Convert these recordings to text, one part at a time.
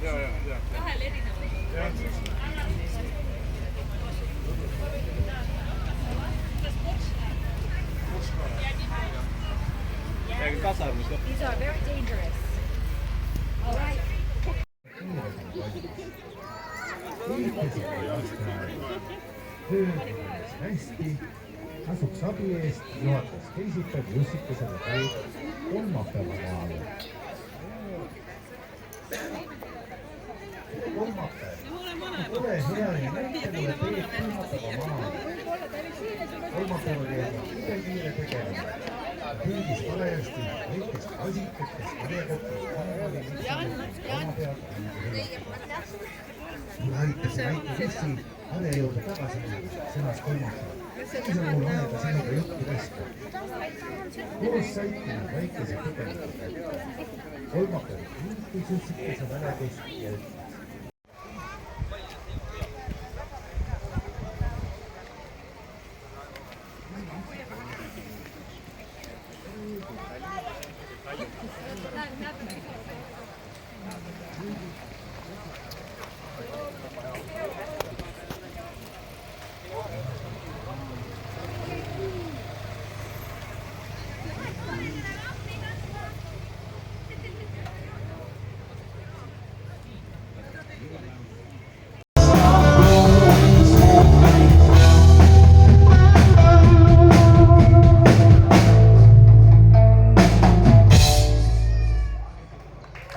Kahel erineval. These are very dangerous. All right. hästi, tasuks abi eest, juhatas teisipäev Jussikesele käib kolmapäeva maale. Kolmapäev. Ole hea ja näita mulle teed kolmapäeva maale. Kolmapäeval jääb kiire tegemine. Püüdis valesti väikest kasikat, kes karjakottas kanavali oma pealt aitas väike Jussi harja juurde tagasi minna, sõnas kolmapäeval. Siis on mul aega sinuga juttu vesta. Koos saiti nad väikese põgeniku kätte. Kolmapäeval kiitis Jussikese väledust ja ütles.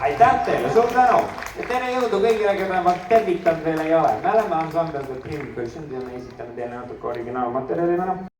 Aitäh teile, suur tänu ja tere jõudu kõigile, keda ma tervitanud veel ei ole. Me oleme Ensemble The Dream Cushions ja me esitame teile natuke originaalmaterjali täna.